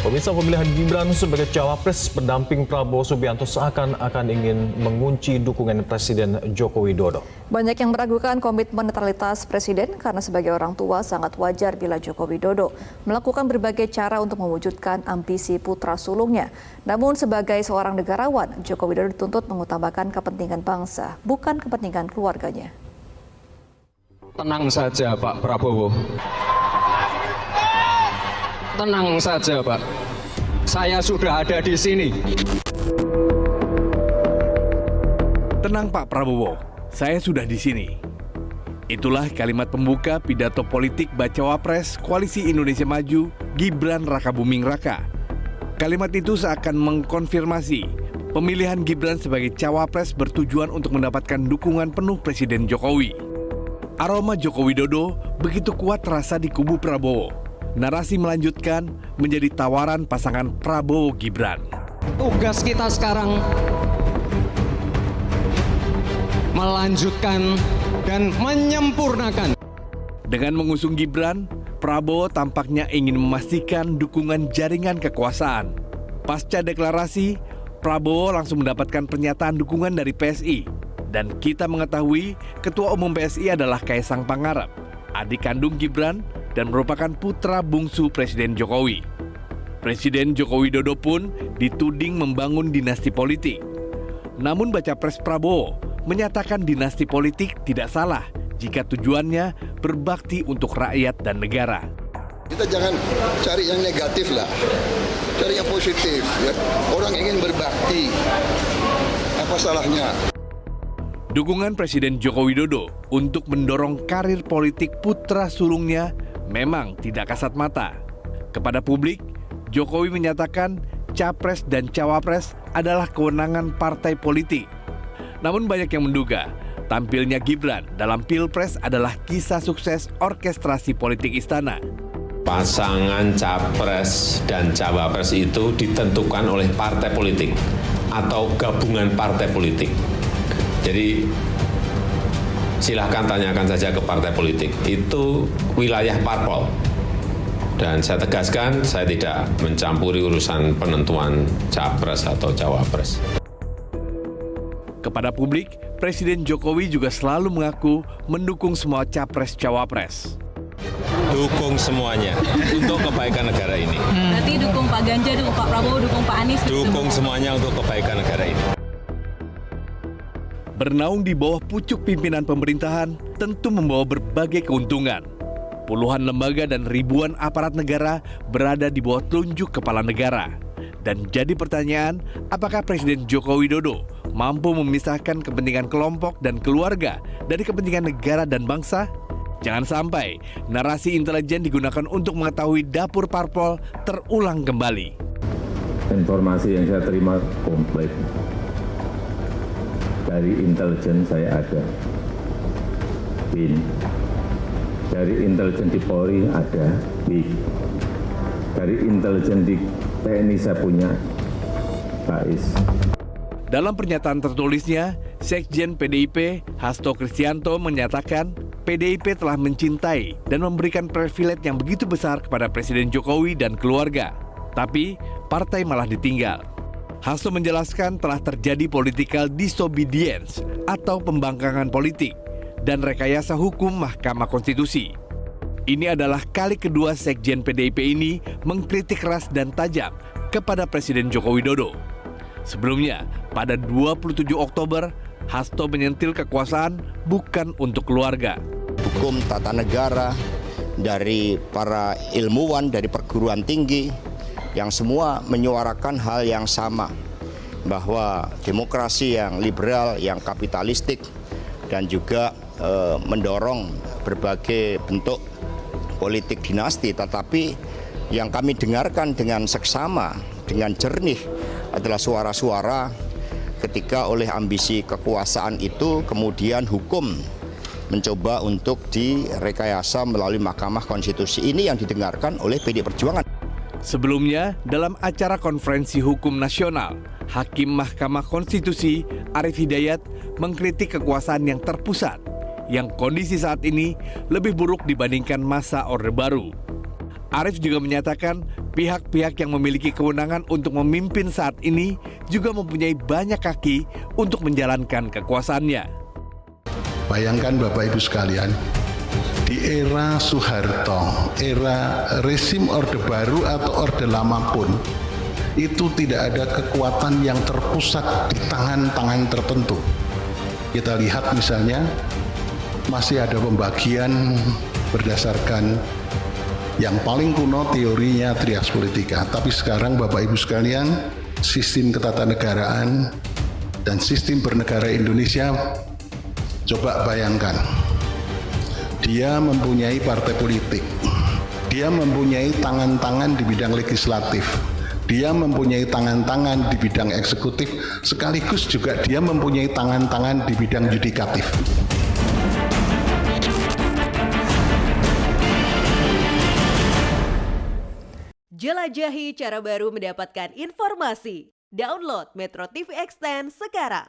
Pemirsa, pemilihan Gibran sebagai cawapres pendamping Prabowo Subianto seakan-akan ingin mengunci dukungan Presiden Joko Widodo. Banyak yang meragukan komitmen netralitas Presiden karena sebagai orang tua sangat wajar bila Joko Widodo melakukan berbagai cara untuk mewujudkan ambisi putra sulungnya. Namun sebagai seorang negarawan, Joko Widodo dituntut mengutamakan kepentingan bangsa, bukan kepentingan keluarganya. Tenang saja Pak Prabowo. Tenang saja Pak, saya sudah ada di sini. Tenang Pak Prabowo, saya sudah di sini. Itulah kalimat pembuka pidato politik Bacawa Pres Koalisi Indonesia Maju Gibran Rakabuming Raka. Kalimat itu seakan mengkonfirmasi pemilihan Gibran sebagai cawapres bertujuan untuk mendapatkan dukungan penuh Presiden Jokowi. Aroma Joko Widodo begitu kuat terasa di kubu Prabowo. Narasi melanjutkan menjadi tawaran pasangan Prabowo-Gibran. Tugas kita sekarang melanjutkan dan menyempurnakan. Dengan mengusung Gibran, Prabowo tampaknya ingin memastikan dukungan jaringan kekuasaan. Pasca deklarasi, Prabowo langsung mendapatkan pernyataan dukungan dari PSI. Dan kita mengetahui Ketua Umum PSI adalah Kaisang Pangarep, adik kandung Gibran dan merupakan putra bungsu Presiden Jokowi. Presiden Joko Widodo pun dituding membangun dinasti politik. Namun Bacapres Prabowo menyatakan dinasti politik tidak salah jika tujuannya berbakti untuk rakyat dan negara. Kita jangan cari yang negatif lah, cari yang positif. Ya. Orang ingin berbakti, apa salahnya? Dukungan Presiden Joko Widodo untuk mendorong karir politik putra sulungnya memang tidak kasat mata. Kepada publik, Jokowi menyatakan capres dan cawapres adalah kewenangan partai politik. Namun banyak yang menduga tampilnya Gibran dalam Pilpres adalah kisah sukses orkestrasi politik istana. Pasangan capres dan cawapres itu ditentukan oleh partai politik atau gabungan partai politik. Jadi silahkan tanyakan saja ke partai politik, itu wilayah parpol. Dan saya tegaskan, saya tidak mencampuri urusan penentuan capres atau cawapres. Kepada publik, Presiden Jokowi juga selalu mengaku mendukung semua capres-cawapres. Dukung semuanya untuk kebaikan negara ini. Berarti dukung Pak Ganjar, dukung Pak Prabowo, dukung Pak Anies. Dukung semuanya untuk kebaikan negara ini. Bernaung di bawah pucuk pimpinan pemerintahan tentu membawa berbagai keuntungan. Puluhan lembaga dan ribuan aparat negara berada di bawah telunjuk kepala negara. Dan jadi pertanyaan, apakah Presiden Joko Widodo mampu memisahkan kepentingan kelompok dan keluarga dari kepentingan negara dan bangsa? Jangan sampai narasi intelijen digunakan untuk mengetahui dapur parpol terulang kembali. Informasi yang saya terima komplit. Dari intelijen saya ada BIN, dari intelijen di Polri ada BIK, dari intelijen di TNI saya punya BAIS. Dalam pernyataan tertulisnya, Sekjen PDIP Hasto Kristianto menyatakan PDIP telah mencintai dan memberikan privilege yang begitu besar kepada Presiden Jokowi dan keluarga. Tapi partai malah ditinggal. Hasto menjelaskan telah terjadi political disobedience atau pembangkangan politik dan rekayasa hukum Mahkamah Konstitusi. Ini adalah kali kedua Sekjen PDIP ini mengkritik keras dan tajam kepada Presiden Joko Widodo. Sebelumnya, pada 27 Oktober, Hasto menyentil kekuasaan bukan untuk keluarga. Hukum tata negara dari para ilmuwan dari perguruan tinggi yang semua menyuarakan hal yang sama, bahwa demokrasi yang liberal, yang kapitalistik, dan juga mendorong berbagai bentuk politik dinasti. Tetapi yang kami dengarkan dengan seksama, dengan jernih adalah suara-suara ketika oleh ambisi kekuasaan itu kemudian hukum mencoba untuk direkayasa melalui Mahkamah Konstitusi. Ini yang didengarkan oleh PDI Perjuangan. Sebelumnya, dalam acara konferensi hukum nasional, Hakim Mahkamah Konstitusi Arief Hidayat mengkritik kekuasaan yang terpusat, yang kondisi saat ini lebih buruk dibandingkan masa Orde Baru. Arief juga menyatakan Pihak-pihak yang memiliki kewenangan untuk memimpin saat ini juga mempunyai banyak kaki untuk menjalankan kekuasaannya. Bayangkan Bapak Ibu sekalian, di era Soeharto, era rezim Orde Baru atau Orde Lama pun, itu tidak ada kekuatan yang terpusat di tangan-tangan tertentu. Kita lihat misalnya, masih ada pembagian berdasarkan yang paling kuno teorinya trias politika. Tapi sekarang Bapak Ibu sekalian, sistem ketatanegaraan dan sistem bernegara Indonesia, coba bayangkan. Dia mempunyai partai politik, dia mempunyai tangan-tangan di bidang legislatif, dia mempunyai tangan-tangan di bidang eksekutif, sekaligus juga dia mempunyai tangan-tangan di bidang yudikatif. Jelajahi cara baru mendapatkan informasi. Download Metro TV Extend sekarang.